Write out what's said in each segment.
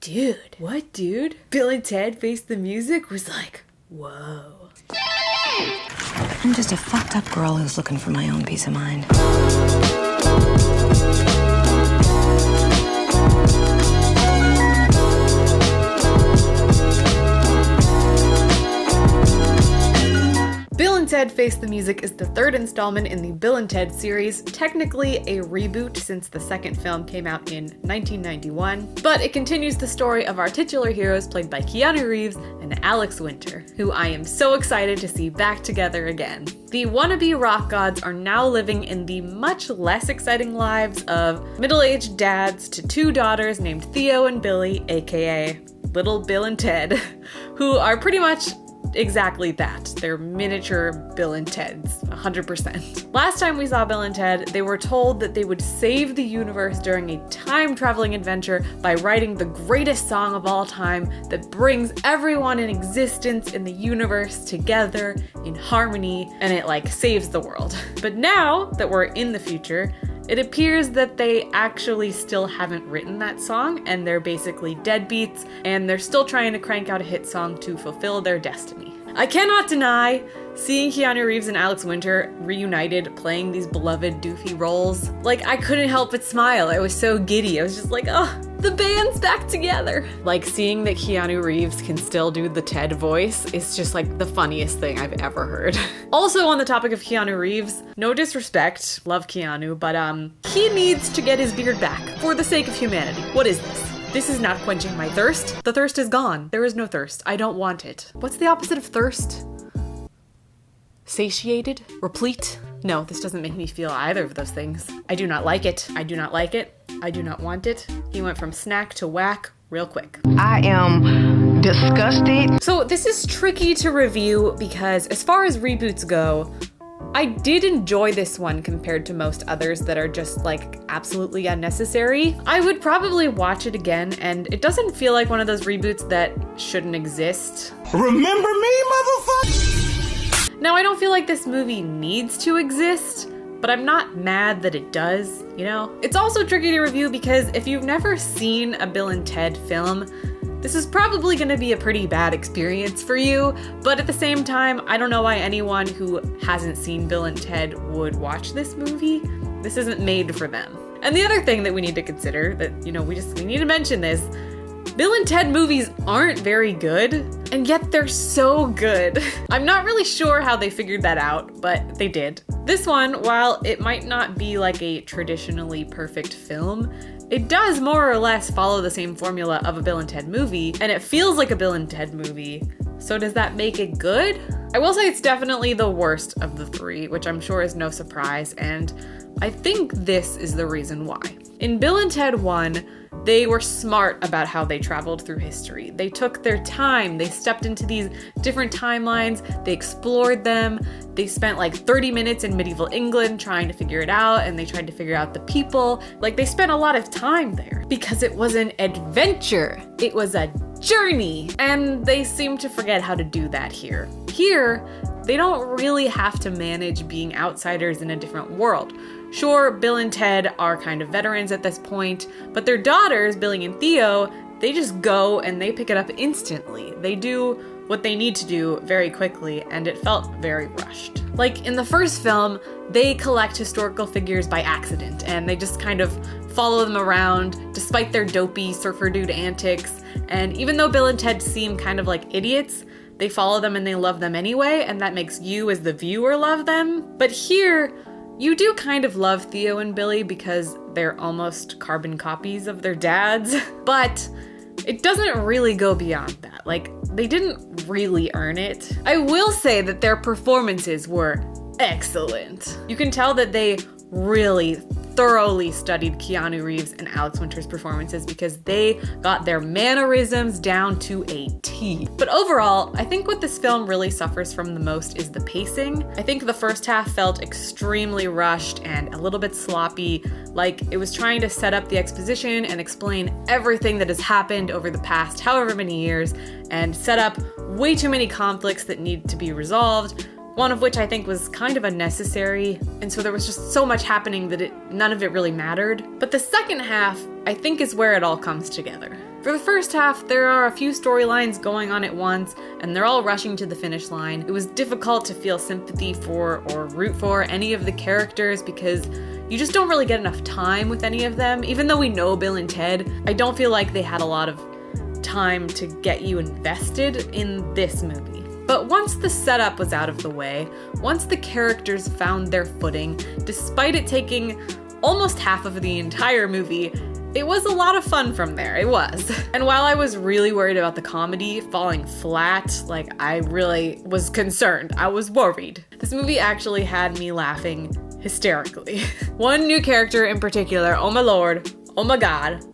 Dude. What, dude? Bill and Ted Face the Music was like, whoa. I'm just a fucked up girl who's looking for my own peace of mind. Bill and Ted Face the Music is the third installment in the Bill and Ted series, technically a reboot since the second film came out in 1991, but it continues the story of our titular heroes played by Keanu Reeves and Alex Winter, who I am so excited to see back together again. The wannabe rock gods are now living in the much less exciting lives of middle-aged dads to two daughters named Theo and Billy, aka Little Bill and Ted, who are pretty much exactly that. They're miniature Bill and Teds, 100%. Last time we saw Bill and Ted, they were told that they would save the universe during a time-traveling adventure by writing the greatest song of all time that brings everyone in existence in the universe together in harmony, and it saves the world. But now that we're in the future, it appears that they actually still haven't written that song, and they're basically deadbeats, and they're still trying to crank out a hit song to fulfill their destiny. I cannot deny seeing Keanu Reeves and Alex Winter reunited playing these beloved doofy roles. I couldn't help but smile. I was so giddy. I was just like, oh, the band's back together. Seeing that Keanu Reeves can still do the Ted voice is just the funniest thing I've ever heard. Also on the topic of Keanu Reeves, no disrespect, love Keanu, but he needs to get his beard back for the sake of humanity. What is this? This is not quenching my thirst. The thirst is gone. There is no thirst. I don't want it. What's the opposite of thirst? Satiated? Replete? No, this doesn't make me feel either of those things. I do not like it. I do not like it. I do not want it. He went from snack to whack real quick. I am disgusted. So this is tricky to review because as far as reboots go, I did enjoy this one compared to most others that are just absolutely unnecessary. I would probably watch it again, and it doesn't feel like one of those reboots that shouldn't exist. Remember me, motherfucker? Now, I don't feel like this movie needs to exist, but I'm not mad that it does, you know? It's also tricky to review because if you've never seen a Bill and Ted film, this is probably going to be a pretty bad experience for you, but at the same time, I don't know why anyone who hasn't seen Bill and Ted would watch this movie. This isn't made for them. And the other thing that we need to consider, that, we need to mention this, Bill and Ted movies aren't very good, and yet they're so good. I'm not really sure how they figured that out, but they did. This one, while it might not be a traditionally perfect film, it does more or less follow the same formula of a Bill and Ted movie, and it feels like a Bill and Ted movie. So does that make it good? I will say it's definitely the worst of the three, which I'm sure is no surprise, and I think this is the reason why. In Bill and Ted 1, they were smart about how they traveled through history. They took their time, they stepped into these different timelines, they explored them, they spent 30 minutes in medieval England trying to figure it out, and they tried to figure out the people. They spent a lot of time there because it was an adventure. It was a journey, and they seem to forget how to do that here. Here, they don't really have to manage being outsiders in a different world. Sure, Bill and Ted are kind of veterans at this point, but their daughters, Billy and Theo, they just go and they pick it up instantly. They do what they need to do very quickly, and it felt very rushed. In the first film, they collect historical figures by accident, and they just kind of follow them around despite their dopey surfer dude antics, and even though Bill and Ted seem kind of like idiots, they follow them and they love them anyway, and that makes you as the viewer love them. But here, you do kind of love Theo and Billy because they're almost carbon copies of their dads, but it doesn't really go beyond that. They didn't really earn it. I will say that their performances were excellent. You can tell that they really thoroughly studied Keanu Reeves and Alex Winter's performances because they got their mannerisms down to a T. But overall, I think what this film really suffers from the most is the pacing. I think the first half felt extremely rushed and a little bit sloppy, it was trying to set up the exposition and explain everything that has happened over the past however many years and set up way too many conflicts that need to be resolved, one of which I think was kind of unnecessary, and so there was just so much happening that none of it really mattered. But the second half, I think, is where it all comes together. For the first half, there are a few storylines going on at once, and they're all rushing to the finish line. It was difficult to feel sympathy for or root for any of the characters because you just don't really get enough time with any of them. Even though we know Bill and Ted, I don't feel like they had a lot of time to get you invested in this movie. But once the setup was out of the way, once the characters found their footing, despite it taking almost half of the entire movie, it was a lot of fun from there, it was. And while I was really worried about the comedy falling flat, like I really was concerned, I was worried. This movie actually had me laughing hysterically. One new character in particular, oh my lord, oh my god,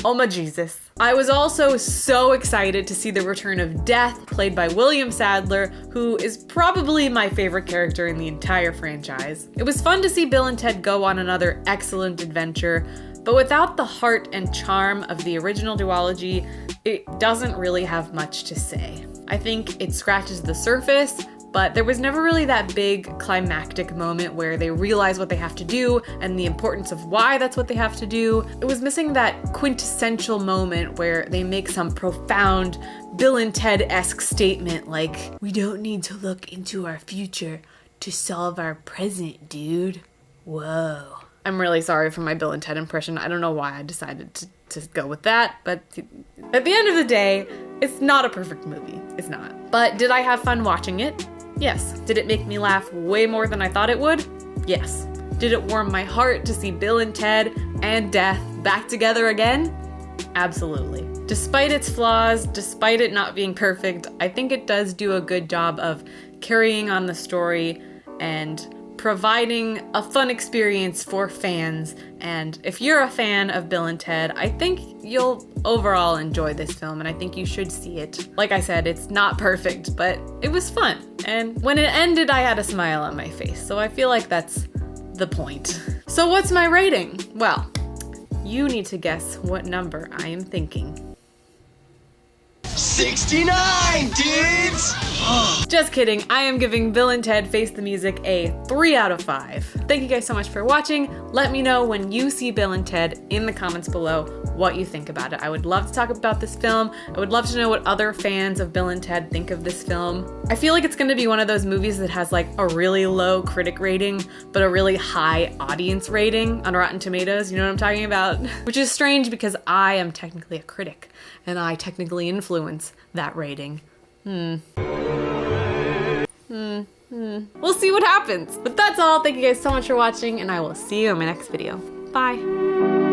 oh my Jesus. I was also so excited to see the return of Death, played by William Sadler, who is probably my favorite character in the entire franchise. It was fun to see Bill and Ted go on another excellent adventure, but without the heart and charm of the original duology, it doesn't really have much to say. I think it scratches the surface, but there was never really that big climactic moment where they realize what they have to do and the importance of why that's what they have to do. It was missing that quintessential moment where they make some profound Bill and Ted-esque statement like, "We don't need to look into our future to solve our present, dude." Whoa. I'm really sorry for my Bill and Ted impression. I don't know why I decided to go with that, but at the end of the day, it's not a perfect movie. It's not. But did I have fun watching it? Yes. Did it make me laugh way more than I thought it would? Yes. Did it warm my heart to see Bill and Ted and Death back together again? Absolutely. Despite its flaws, despite it not being perfect, I think it does do a good job of carrying on the story and providing a fun experience for fans. And if you're a fan of Bill and Ted, I think you'll overall enjoy this film, and I think you should see it. Like I said, it's not perfect, but it was fun. And when it ended, I had a smile on my face, so I feel like that's the point. So what's my rating? Well, you need to guess what number I am thinking. 69, dudes! Just kidding, I am giving Bill and Ted Face the Music a 3 out of 5. Thank you guys so much for watching. Let me know when you see Bill and Ted in the comments below what you think about it. I would love to talk about this film. I would love to know what other fans of Bill and Ted think of this film. I feel like it's gonna be one of those movies that has like a really low critic rating, but a really high audience rating on Rotten Tomatoes, you know what I'm talking about? Which is strange because I am technically a critic, and I technically influence that rating. We'll see what happens. But that's all. Thank you guys so much for watching, and I will see you in my next video. Bye.